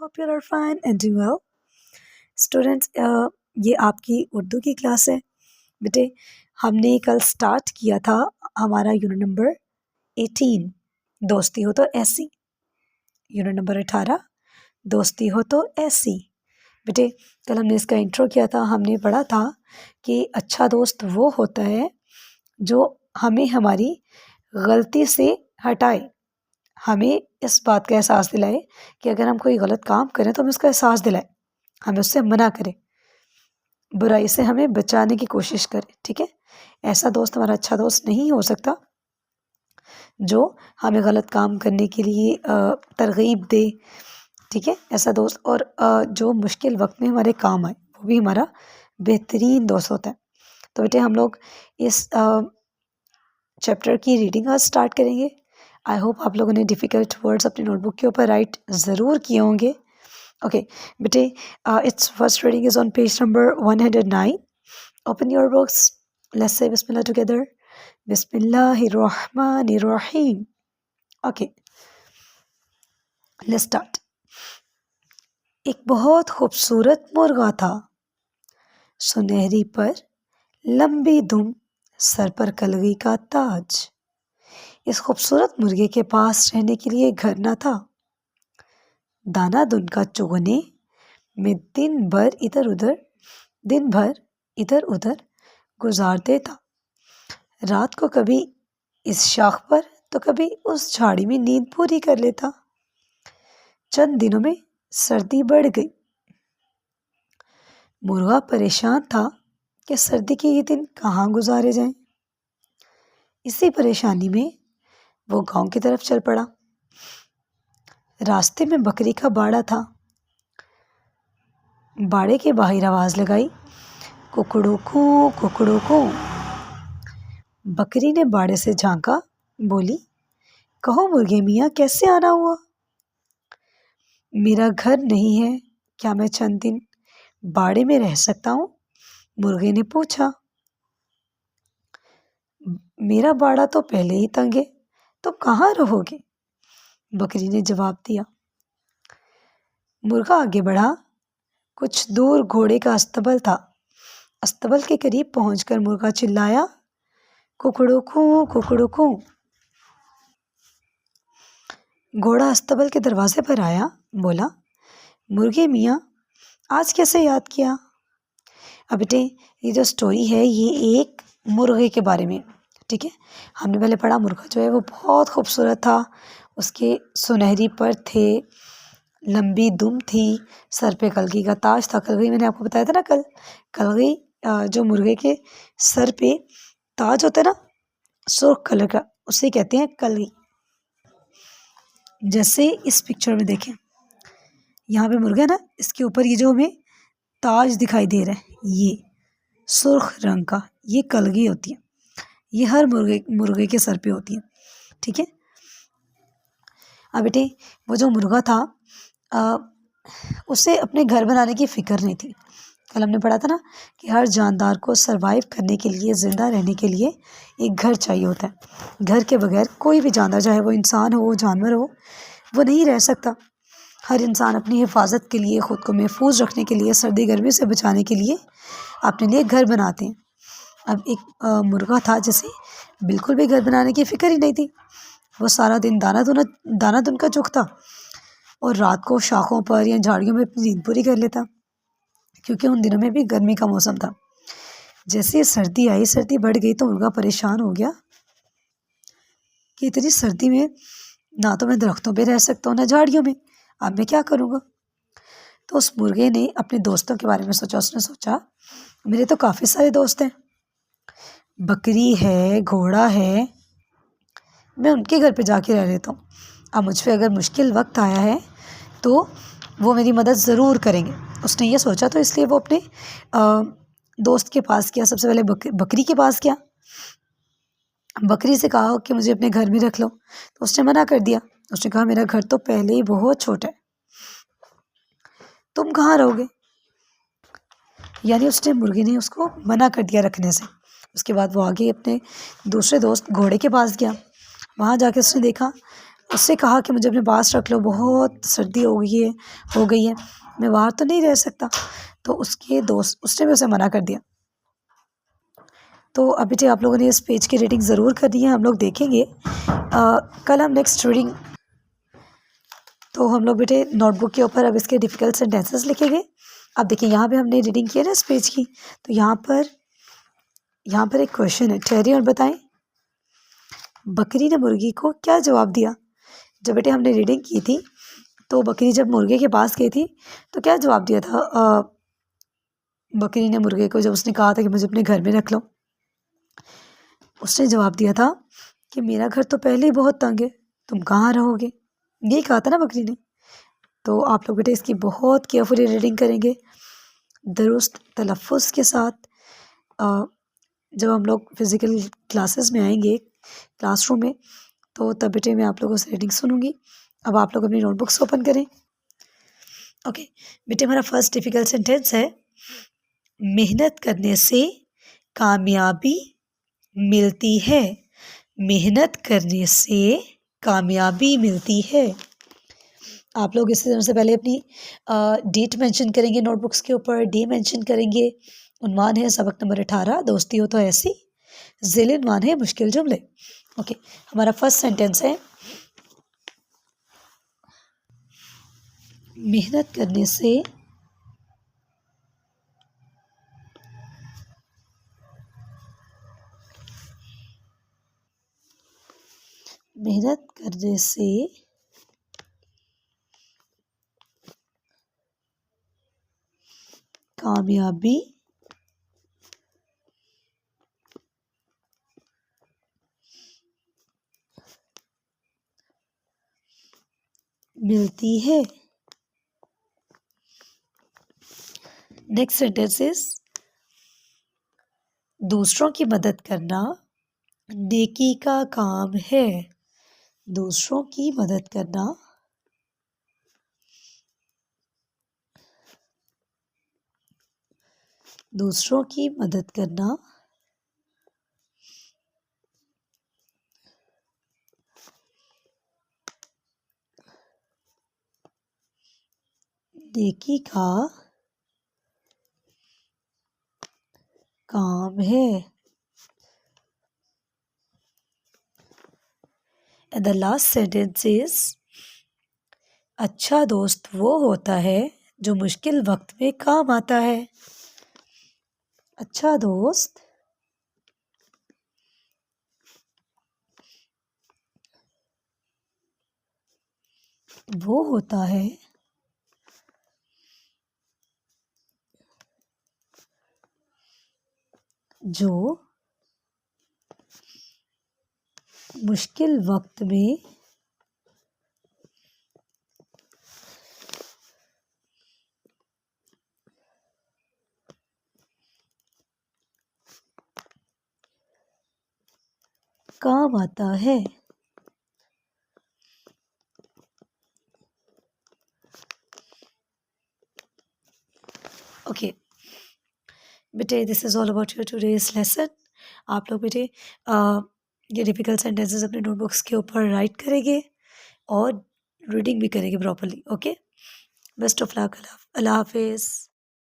hope you are fine and doing well. Students ये आपकी उर्दू की क्लास है। बेटे हमने कल स्टार्ट किया था हमारा यूनिट नंबर 18 दोस्ती हो तो ऐसी, यूनिट नंबर 18 दोस्ती हो तो ऐसी। बेटे कल हमने इसका इंट्रो किया था। हमने पढ़ा था कि अच्छा दोस्त वो होता है जो हमें हमारी गलती से हटाए, हमें इस बात का एहसास दिलाए कि अगर हम कोई गलत काम करें तो हमें उसका एहसास दिलाए, हमें उससे मना करें, बुराई से हमें बचाने की कोशिश करे। ठीक है, ऐसा दोस्त हमारा अच्छा दोस्त नहीं हो सकता जो हमें गलत काम करने के लिए तरगीब दे। ठीक है, ऐसा दोस्त और जो मुश्किल वक्त में हमारे काम आए, वो भी हमारा बेहतरीन दोस्त होता है। तो बेटे हम लोग इस चैप्टर की रीडिंग आज स्टार्ट करेंगे। आई होप आप लोगों ने डिफ़िकल्ट वर्ड्स अपनी नोटबुक के ऊपर राइट ज़रूर किए होंगे। ओके बेटे, it's first reading is on page number 109। Open your books, let's say बिस्मिल्लाह टुगेदर। बिस्मिल्लाहिर्रहमानिर्रहीम। Okay let's start. एक बहुत खूबसूरत मुर्गा था, सुनहरी पर लंबी दुम, सर पर कलगी का ताज। इस खूबसूरत मुर्गे के पास रहने के लिए घर न था। दाना दुन का चुगने में दिन भर इधर उधर गुजार देता। रात को कभी इस शाख पर तो कभी उस झाड़ी में नींद पूरी कर लेता। चंद दिनों में सर्दी बढ़ गई। मुर्गा परेशान था कि सर्दी के ये दिन कहाँ गुजारे जाएं। इसी परेशानी में वो गांव की तरफ चल पड़ा। रास्ते में बकरी का बाड़ा था। बाड़े के बाहर आवाज लगाई, कुकड़ू कू कुकड़ू कू। बकरी ने बाड़े से झांका, बोली, कहो मुर्गे मियाँ कैसे आना हुआ? मेरा घर नहीं है, क्या मैं चंद दिन बाड़े में रह सकता हूँ? मुर्गे ने पूछा। मेरा बाड़ा तो पहले ही तंग है, तो कहाँ रहोगे? बकरी ने जवाब दिया। मुर्गा आगे बढ़ा। कुछ दूर घोड़े का अस्तबल था। अस्तबल के करीब पहुंचकर मुर्गा चिल्लाया, कुकड़ू कू कुकड़ू कू। घोड़ा अस्तबल के दरवाजे पर आया, बोला, मुर्गे मियाँ आज कैसे याद किया? अब बेटे ये जो स्टोरी है ये एक मुर्गे के बारे में। ठीक है, हमने पहले पढ़ा मुर्गा जो है वो बहुत खूबसूरत था, उसके सुनहरी पर थे, लंबी दुम थी, सर पे कलगी का ताज था। कलगी मैंने आपको बताया था ना कल, कलगी जो मुर्गे के सर पे ताज होता है ना सुर्ख कलर का, उसे कहते हैं कलगी। जैसे इस पिक्चर में देखें, यहाँ पे मुर्गा है ना, इसके ऊपर ये जो हमें ताज दिखाई दे रहा है ये सुर्ख रंग का, ये कलगी होती है। ये हर मुर्गे के सर पे होती है। ठीक है, अब बेटे वो जो मुर्गा था उसे अपने घर बनाने की फिक्र नहीं थी। कल हमने पढ़ा था ना कि हर जानदार को सरवाइव करने के लिए, जिंदा रहने के लिए एक घर चाहिए होता है। घर के बगैर कोई भी जानदार, चाहे वो इंसान हो जानवर हो, वो नहीं रह सकता। हर इंसान अपनी हिफाजत के लिए, ख़ुद को महफूज रखने के लिए, सर्दी गर्मी से बचाने के लिए अपने लिए घर बनाते हैं। अब एक मुर्गा था जिसे बिल्कुल भी घर बनाने की फिक्र ही नहीं थी। वो सारा दिन दाना दुन का चुगता और रात को शाखों पर या झाड़ियों में अपनी नींद पूरी कर लेता, क्योंकि उन दिनों में भी गर्मी का मौसम था। जैसे सर्दी आई, सर्दी बढ़ गई, तो मुर्गा परेशान हो गया कि इतनी सर्दी में ना तो मैं दरख्तों पे रह सकता हूँ ना झाड़ियों में, अब मैं क्या करूँगा? तो उस मुर्गे ने अपने दोस्तों के बारे में सोचा। उसने सोचा, मेरे तो काफ़ी सारे दोस्त हैं, बकरी है, घोड़ा है, मैं उनके घर पे जाके रह लेता हूँ। अब मुझ पे अगर मुश्किल वक्त आया है तो वो मेरी मदद ज़रूर करेंगे। उसने ये सोचा, तो इसलिए वो अपने दोस्त के पास गया। सबसे पहले बकरी के पास गया। बकरी से कहा कि मुझे अपने घर में रख लो, तो उसने मना कर दिया। उसने कहा, मेरा घर तो पहले ही बहुत छोटा है, तुम कहाँ रहोगे? यानी उसने मुर्गे ने उसको मना कर दिया रखने से। उसके बाद वो आगे अपने दूसरे दोस्त घोड़े के पास गया। वहाँ जाके उसने देखा उससे कहा कि मुझे अपने पास रख लो, बहुत सर्दी हो गई है, मैं बाहर तो नहीं रह सकता। तो उसके दोस्त उसने भी उसे मना कर दिया। तो अभी जो आप लोगों ने इस पेज की रीडिंग ज़रूर करनी है, हम लोग देखेंगे। कल हम नेक्स्ट रीडिंग, तो हम लोग बेटे नोटबुक के ऊपर अब इसके डिफ़िकल्ट सेंटेंसेस लिखेंगे। अब देखिए यहाँ पे हमने रीडिंग की है ना इस पेज की, तो यहाँ पर एक क्वेश्चन है, ठहरिए और बताएं। बकरी ने मुर्गी को क्या जवाब दिया? जब बेटे हमने रीडिंग की थी तो बकरी जब मुर्गे के पास गई थी तो क्या जवाब दिया था बकरी ने मुर्गे को, जब उसने कहा था कि मुझे अपने घर में रख लो, उसने जवाब दिया था कि मेरा घर तो पहले ही बहुत तंग है, तुम कहाँ रहोगे, यही कहा था ना बकरी ने। तो आप लोग बेटे इसकी बहुत केयरफुली रीडिंग करेंगे, दुरुस्त तलफ़्फ़ुज़ के साथ। जब हम लोग फिज़िकल क्लासेस में आएंगे, क्लासरूम में, तो तब बेटे मैं आप लोगों से रीडिंग सुनूंगी। अब आप लोग अपनी नोटबुक्स ओपन करें। ओके बेटे, हमारा फर्स्ट डिफ़िकल्ट सेंटेंस है, मेहनत करने से कामयाबी मिलती है। मेहनत करने से कामयाबी मिलती है। आप लोग इससे सबसे पहले अपनी डेट मेंशन करेंगे नोटबुक्स के ऊपर, डे मेंशन करेंगे। उन्वान है सबक नंबर 18, दोस्ती हो तो ऐसी। ज़िल उन्वान है मुश्किल जुमले। ओके, हमारा फर्स्ट सेंटेंस है, मेहनत करने से कामयाबी मिलती है। नेक्स्ट सेंटेंस इज, दूसरों की मदद करना नेकी का काम है। दूसरों की मदद करना दूसरों की मदद करना नेकी का काम है। And the last sentence is, अच्छा दोस्त वो होता है जो मुश्किल वक्त में काम आता है। अच्छा दोस्त वो होता है जो मुश्किल वक्त में काम आता है। ओके बेटे, this is all about your today's lesson. आप लोग बेटे ये डिफ़िकल्ट सेंटेंसेस अपने नोटबुक्स के ऊपर राइट करेंगे और रीडिंग भी करेंगे properly. Okay, best of luck. अल्लाह हाफिज़।